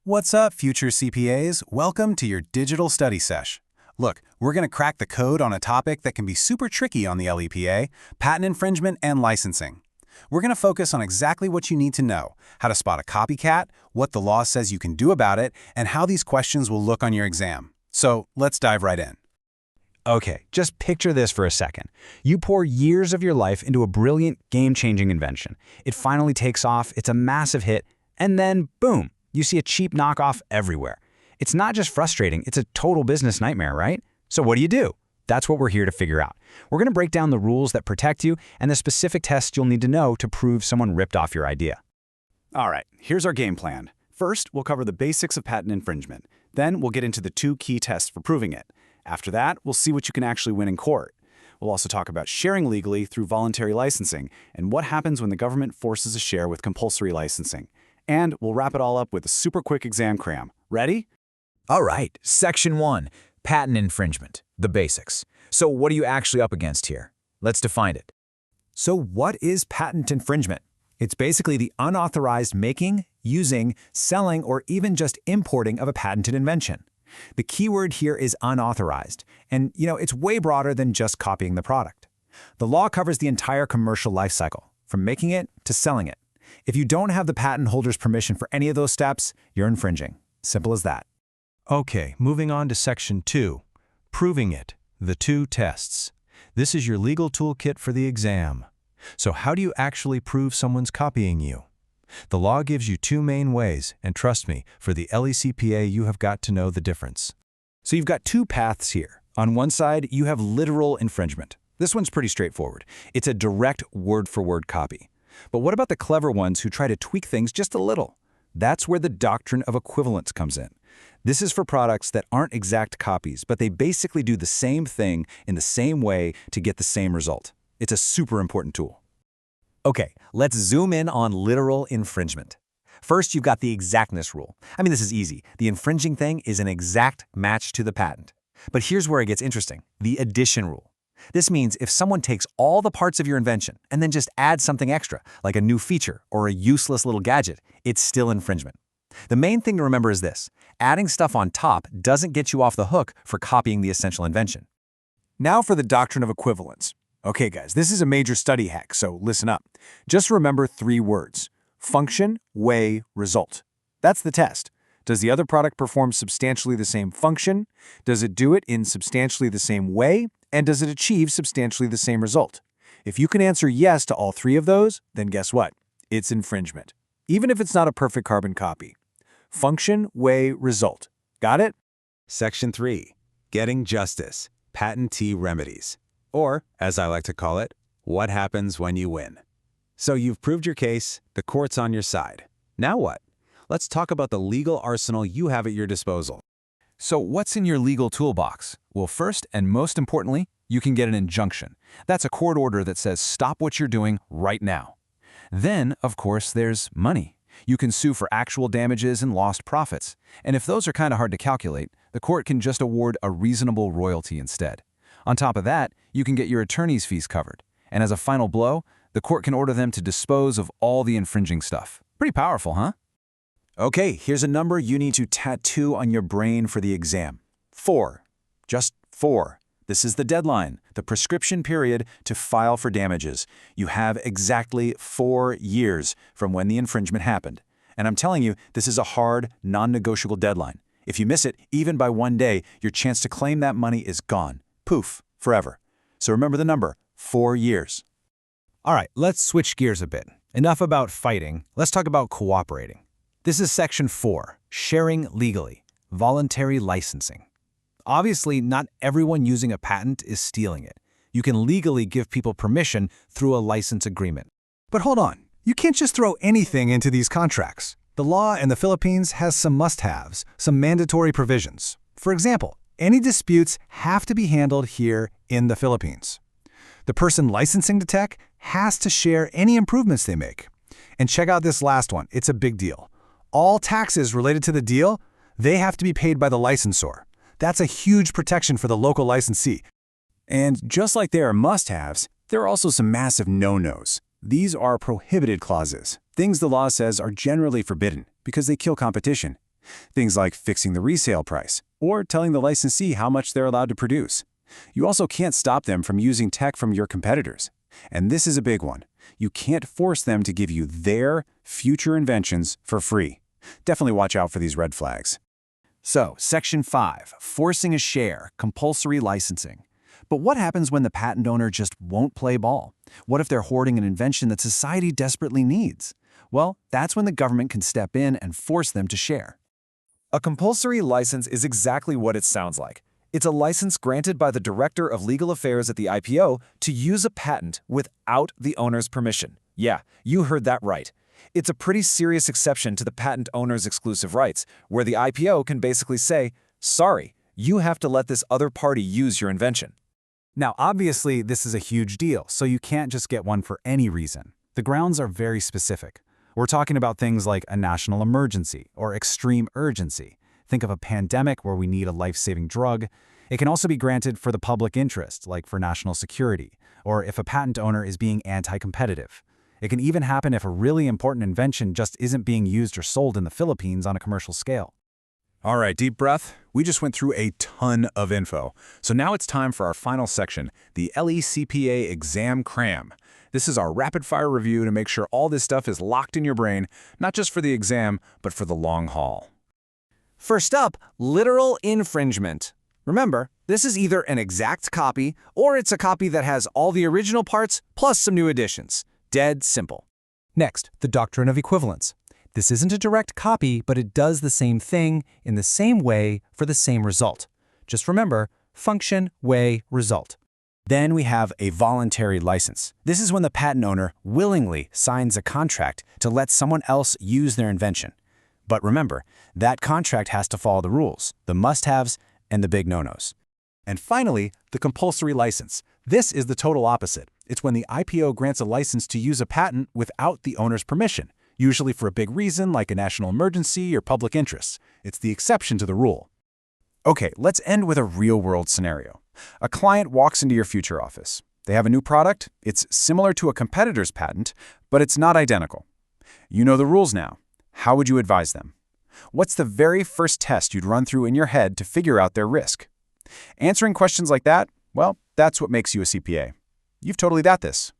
What's up, future CPAs? Welcome to your digital study sesh. Look, we're going to crack the code on a topic that can be super tricky on the LEPA, patent infringement and licensing. We're going to focus on exactly what you need to know, how to spot a copycat, what the law says you can do about it, and how these questions will look on your exam. So let's dive right in. Okay, just picture this for a second. You pour years of your life into a brilliant, game-changing invention. It finally takes off, it's a massive hit, and then, boom, you see a cheap knockoff everywhere. It's not just frustrating, it's a total business nightmare, right? So what do? That's what we're here to figure out. We're going to break down the rules that protect you and the specific tests you'll need to know to prove someone ripped off your idea. All right, here's our game plan. First, we'll cover the basics of patent infringement. Then we'll get into the 2 key tests for proving it. After that, we'll see what you can actually win in court. We'll also talk about sharing legally through voluntary licensing and what happens when the government forces a share with compulsory licensing. And we'll wrap it all up with a super quick exam cram. Ready? All right, Section 1, patent infringement, the basics. So what are you actually up against here? Let's define it. So what is patent infringement? It's basically the unauthorized making, using, selling, or even just importing of a patented invention. The key word here is unauthorized, and it's way broader than just copying the product. The law covers the entire commercial life cycle, from making it to selling it. If you don't have the patent holder's permission for any of those steps, you're infringing. Simple as that. Okay, moving on to Section 2, proving it, the 2 tests. This is your legal toolkit for the exam. So how do you actually prove someone's copying you? The law gives you 2 main ways, and trust me, for the LECPA you have got to know the difference. So you've got 2 paths here. On one side, you have literal infringement. This one's pretty straightforward. It's a direct word-for-word copy. But what about the clever ones who try to tweak things just a little? That's where the doctrine of equivalence comes in. This is for products that aren't exact copies, but they basically do the same thing in the same way to get the same result. It's a super important tool. Okay, let's zoom in on literal infringement. First, you've got the exactness rule. This is easy. The infringing thing is an exact match to the patent. But here's where it gets interesting, the addition rule. This means if someone takes all the parts of your invention and then just adds something extra, like a new feature or a useless little gadget, it's still infringement. The main thing to remember is this: adding stuff on top doesn't get you off the hook for copying the essential invention. Now for the doctrine of equivalence. Okay, guys, this is a major study hack, so listen up. Just remember 3 words: function, way, result. That's the test. Does the other product perform substantially the same function? Does it do it in substantially the same way? And does it achieve substantially the same result? If you can answer yes to all 3 of those, then guess what? It's infringement, even if it's not a perfect carbon copy. Function, way, result. Got it? Section 3, getting justice, patentee remedies. Or, as I like to call it, what happens when you win. So you've proved your case, the court's on your side. Now what? Let's talk about the legal arsenal you have at your disposal. So what's in your legal toolbox? Well, first and most importantly, you can get an injunction. That's a court order that says stop what you're doing right now. Then, of course, there's money. You can sue for actual damages and lost profits. And if those are kind of hard to calculate, the court can just award a reasonable royalty instead. On top of that, you can get your attorney's fees covered. And as a final blow, the court can order them to dispose of all the infringing stuff. Pretty powerful, huh? Okay, here's a number you need to tattoo on your brain for the exam. 4. Just 4. This is the deadline, the prescription period to file for damages. You have exactly 4 years from when the infringement happened. And I'm telling you, this is a hard, non-negotiable deadline. If you miss it, even by 1 day, your chance to claim that money is gone. Poof, forever. So remember the number, 4 years. All right, let's switch gears a bit. Enough about fighting, let's talk about cooperating. This is Section 4, sharing legally, voluntary licensing. Obviously, not everyone using a patent is stealing it. You can legally give people permission through a license agreement. But hold on, you can't just throw anything into these contracts. The law in the Philippines has some must-haves, some mandatory provisions. For example, any disputes have to be handled here in the Philippines. The person licensing the tech has to share any improvements they make. And check out this last one, it's a big deal. All taxes related to the deal, they have to be paid by the licensor. That's a huge protection for the local licensee. And just like there are must-haves, there are also some massive no-nos. These are prohibited clauses, things the law says are generally forbidden because they kill competition. Things like fixing the resale price or telling the licensee how much they're allowed to produce. You also can't stop them from using tech from your competitors. And this is a big one. You can't force them to give you their future inventions for free. Definitely watch out for these red flags. So, Section 5, forcing a share, compulsory licensing. But what happens when the patent owner just won't play ball? What if they're hoarding an invention that society desperately needs? Well, that's when the government can step in and force them to share. A compulsory license is exactly what it sounds like. It's a license granted by the Director of Legal Affairs at the IPO to use a patent without the owner's permission. Yeah, you heard that right. It's a pretty serious exception to the patent owner's exclusive rights, where the IPO can basically say, sorry, you have to let this other party use your invention. Now, obviously, this is a huge deal, so you can't just get one for any reason. The grounds are very specific. We're talking about things like a national emergency or extreme urgency. Think of a pandemic where we need a life-saving drug. It can also be granted for the public interest, like for national security, or if a patent owner is being anti-competitive. It can even happen if a really important invention just isn't being used or sold in the Philippines on a commercial scale. All right, deep breath. We just went through a ton of info. So now it's time for our final section, the LECPA exam cram. This is our rapid-fire review to make sure all this stuff is locked in your brain, not just for the exam, but for the long haul. First up, literal infringement. Remember, this is either an exact copy or it's a copy that has all the original parts plus some new additions. Dead simple. Next, the doctrine of equivalence. This isn't a direct copy, but it does the same thing in the same way for the same result. Just remember, function, way, result. Then we have a voluntary license. This is when the patent owner willingly signs a contract to let someone else use their invention. But remember, that contract has to follow the rules, the must-haves and the big no-nos. And finally, the compulsory license. This is the total opposite. It's when the IPO grants a license to use a patent without the owner's permission, usually for a big reason like a national emergency or public interest. It's the exception to the rule. Okay, let's end with a real-world scenario. A client walks into your future office. They have a new product. It's similar to a competitor's patent, but it's not identical. You know the rules now. How would you advise them? What's the very first test you'd run through in your head to figure out their risk? Answering questions like that, well, that's what makes you a CPA. You've totally got this.